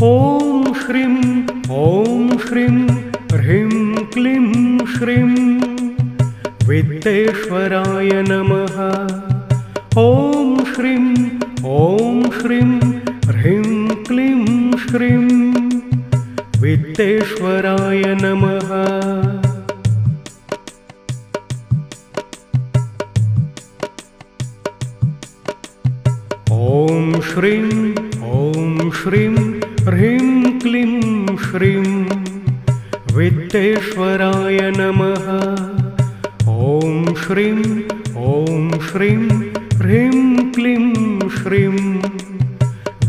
ॐ श्रीं ह्रीं क्लीं श्रीं वित्तेश्वराय नमः। ॐ श्रीं ह्रीं क्लीं श्रीं वित्तेश्वराय नमः। ॐ श्रीं ह्रीं क्लीं श्रीं वित्तेश्वराय नमः। ॐ श्रीं ह्रीं क्लीं श्रीं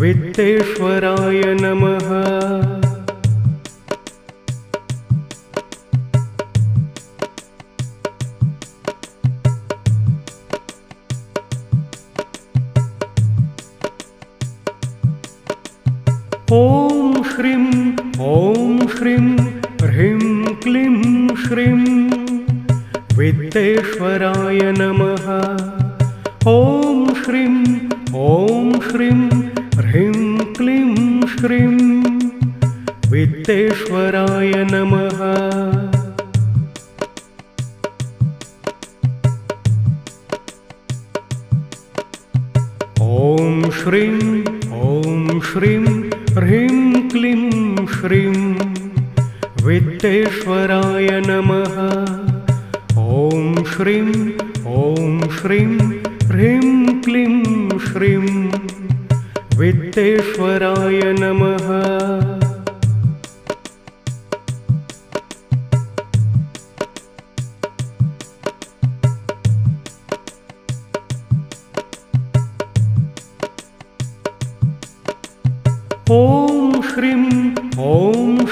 वित्तेश्वराय नमः। ॐ श्रीं ह्रीं क्लीं श्रीं वित्तेश्वराय नमः। ॐ श्रीं ह्रीं क्लीं श्रीं वित्तेश्वराय नमः। ॐ श्रीं ह्रीं क्लीं श्रीं वित्तेश्वराय नमः। ॐ श्रीं ह्रीं क्लीं श्रीं वित्तेश्वराय नमः। ॐ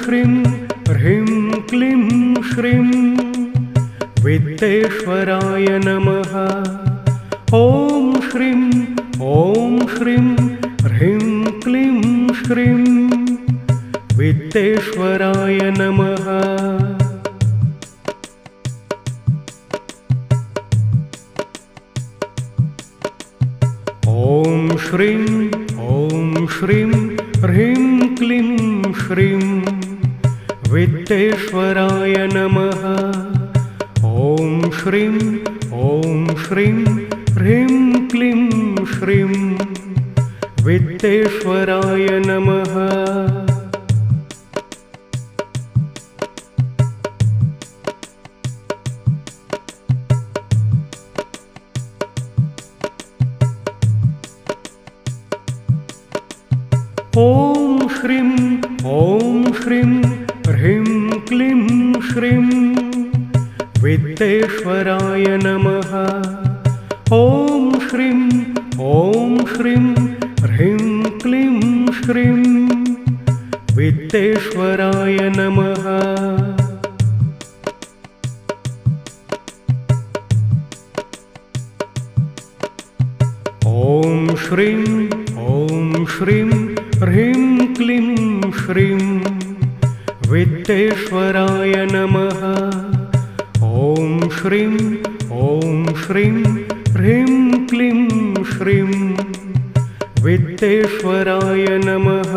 श्रीं ह्रीं क्लीं श्रीं वित्तेश्वराय नमः। ॐ श्रीं ह्रीं क्लीं श्रीं वित्तेश्वराय नमः। ॐ श्रीं ह्रीं क्लीं श्रीं वित्तेश्वराय नमः। ॐ श्रीं ह्रीं क्लीं श्रीं वित्तेश्वराय नमः। ॐ श्रीं ह्रीं क्लीं श्रीं वित्तेश्वराय नमः। ॐ श्रीं ह्रीं क्लीं श्रीं वित्तेश्वराय नमः। ॐ श्रीं ह्रीं क्लीं श्रीं वित्तेश्वराय नमः।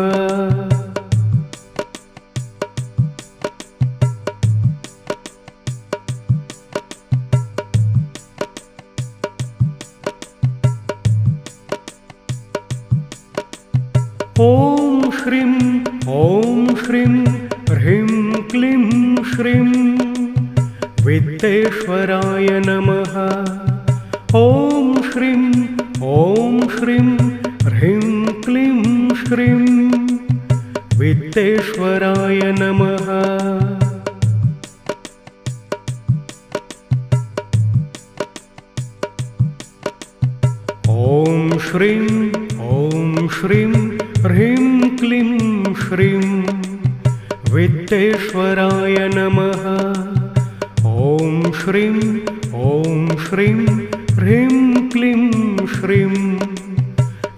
ॐ श्रीं ह्रीं क्लीं श्रीं वित्तेश्वराय नमः। ॐ श्रीं ह्रीं क्लीं श्रीं वित्तेश्वराय नमः। ॐ श्रीं ह्रीं क्लीं श्रीं वित्तेश्वराय नमः। ॐ श्रीं ह्रीं क्लीं श्रीं वित्तेश्वराय नमः। ॐ श्रीं ह्रीं क्लीं श्रीं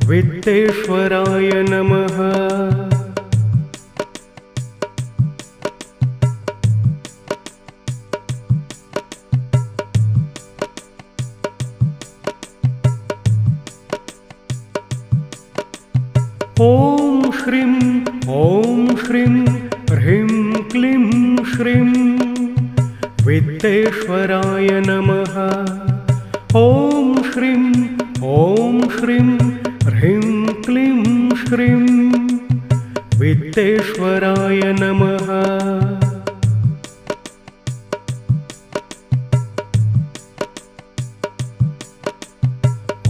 वित्तेश्वराय नमः। ॐ श्रीं श्रीं ह्रीं क्लीं श्रीं वित्तेश्वराय नमः। ॐ श्रीं ह्रीं क्लीं श्रीं वित्तेश्वराय नमः।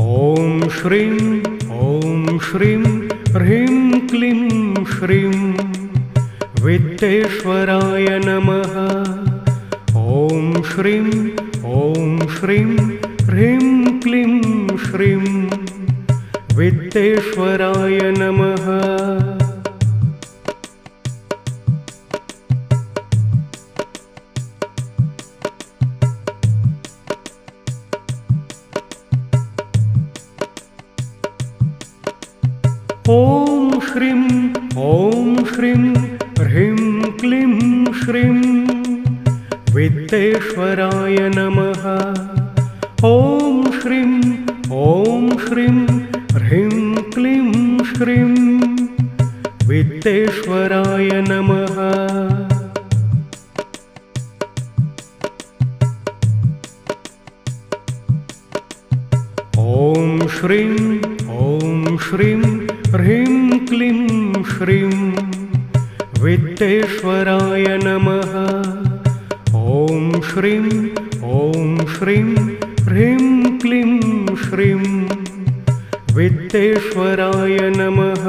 ॐ श्रीं ह्रीं क्लीं श्रीं वित्तेश्वराय नमः। ॐ श्रीं ह्रीं क्लीं श्रीं वित्तेश्वराय नमः। ॐ श्रीं ह्रीं क्लीं श्रीं वित्तेश्वराय नमः। ॐ श्रीं ह्रीं क्लीं श्रीं वित्तेश्वराय नमः। ॐ श्रीं ह्रीं क्लीं श्रीं वित्तेश्वराय नमः। ॐ श्रीं ह्रीं क्लीं श्रीं वित्तेश्वराय नमः।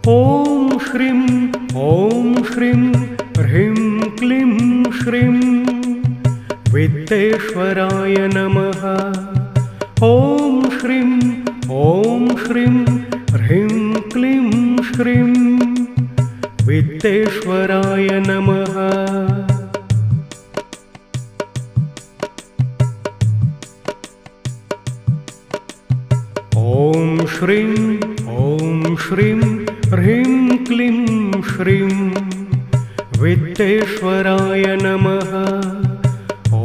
ॐ श्रीं ह्रीं क्लीं श्रीं वित्तेश्वराय नमः। ॐ श्रीं ह्रीं क्लीं श्रीं वित्तेश्वराय नमः। ॐ श्रीं ह्रीं क्लीं श्रीं वित्तेश्वराय नमः। ॐ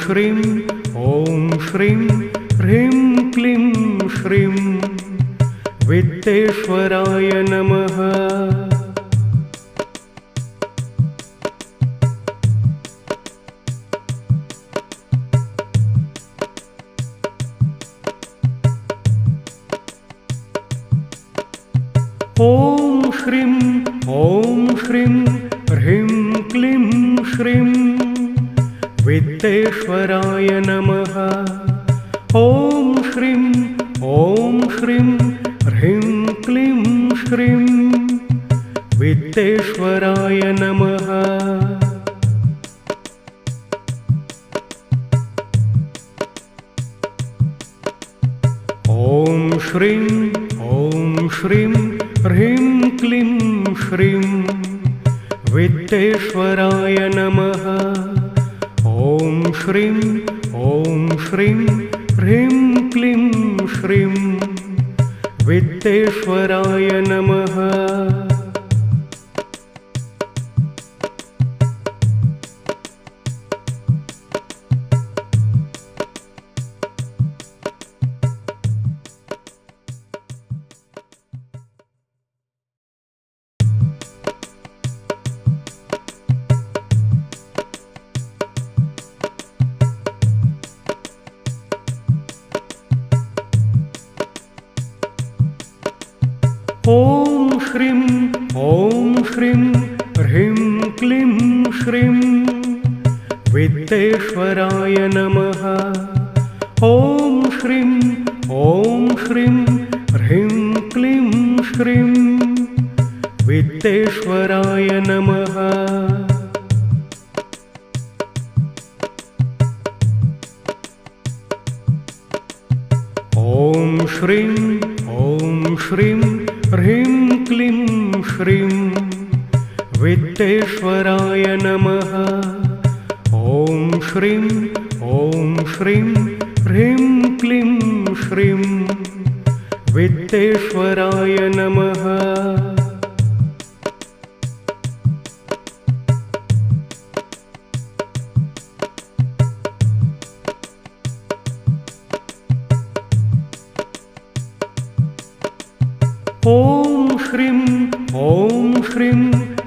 श्रीं ह्रीं क्लीं श्रीं वित्तेश्वराय नमः। ॐ श्रीं ह्रीं क्लीं श्रीं वित्तेश्वराय नमः। ॐ श्रीं ह्रीं क्लीं श्रीं वित्तेश्वराय नमः। ॐ श्रीं ह्रीं क्लीं श्रीं वित्तेश्वराय नमः। ॐ श्रीं ह्रीं क्लीं श्रीं वित्तेश्वराय नमः। ॐ श्रीं ह्रीं क्लीं श्रीं वित्तेश्वराय नमः। ॐ श्रीं ह्रीं क्लीं श्रीं वित्तेश्वराय नमः। ॐ श्रीं ह्रीं क्लीं श्रीं वित्तेश्वराय नमः। ॐ श्रीं ह्रीं क्लीं श्रीं वित्तेश्वराय नमः। ॐ श्रीं ह्रीं क्लीं श्रीं वित्तेश्वराय नमः। ॐ श्रीं ह्रीं क्लीं श्रीं वित्तेश्वराय नमः। ॐ श्रीं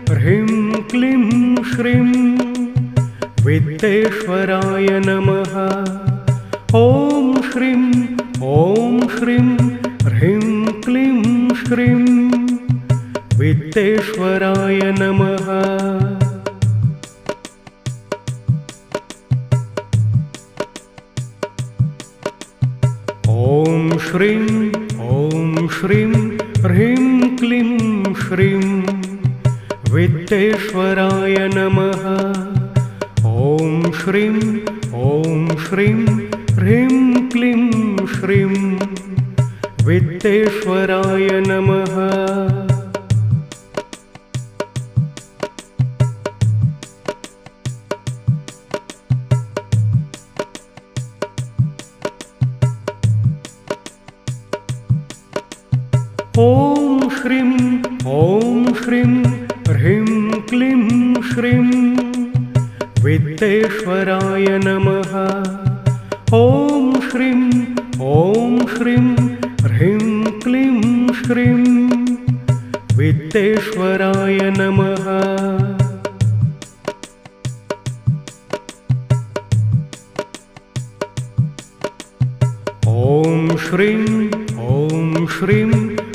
ह्रीं क्लीं श्रीं वित्तेश्वराय नमः। ॐ श्रीं ह्रीं क्लीं श्रीं वित्तेश्वराय नमः। ॐ श्रीं ह्रीं क्लीं श्रीं वित्तेश्वराय नमः। ॐ श्रीं ह्रीं क्लीं श्रीं वित्तेश्वराय नमः। ॐ श्रीं ह्रीं क्लीं श्रीं वित्तेश्वराय नमः। ॐ श्रीं ह्रीं क्लीं श्रीं वित्तेश्वराय नमः। ॐ श्रीं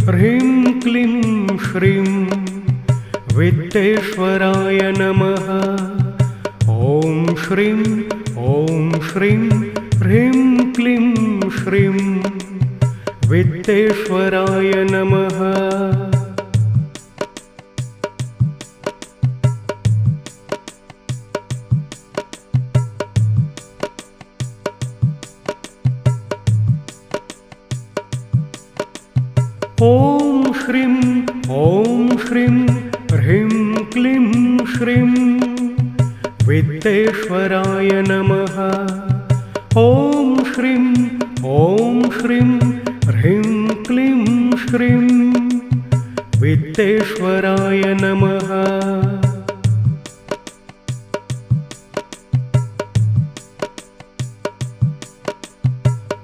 ह्रीं क्लीं श्रीं वित्तेश्वराय नमः। ॐ श्रीं ह्रीं क्लीं श्रीं वित्तेश्वराय नमः। ॐ श्रीं ह्रीं क्लीं श्रीं वित्तेश्वराय नमः। ॐ श्रीं ह्रीं क्लीं श्रीं वित्तेश्वराय नमः।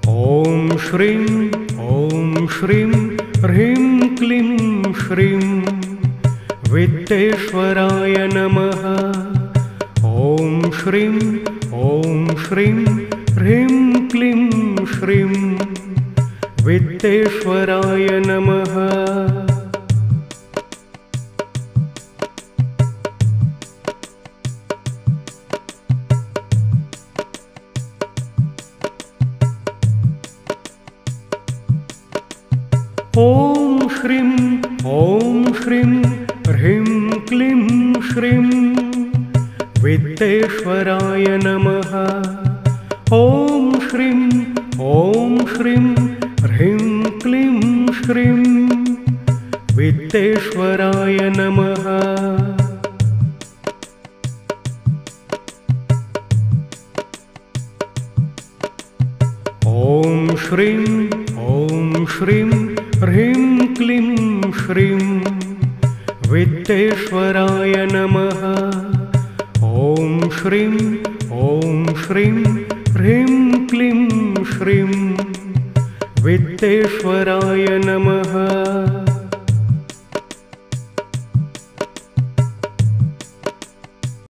ॐ श्रीं ह्रीं क्लीं श्रीं वित्तेश्वराय नमः। ॐ श्रीं ह्रीं क्लीं श्रीं वित्तेश्वराय नमः। ॐ श्रीं ह्रीं क्लीं श्रीं वित्तेश्वराय नमः। ॐ श्रीं ह्रीं क्लीं श्रीं वित्तेश्वराय नमः। ॐ श्रीं ह्रीं क्लीं श्रीं वित्तेश्वराय नमः। ॐ श्रीं ह्रीं क्लीं श्रीं वित्तेश्वराय नमः।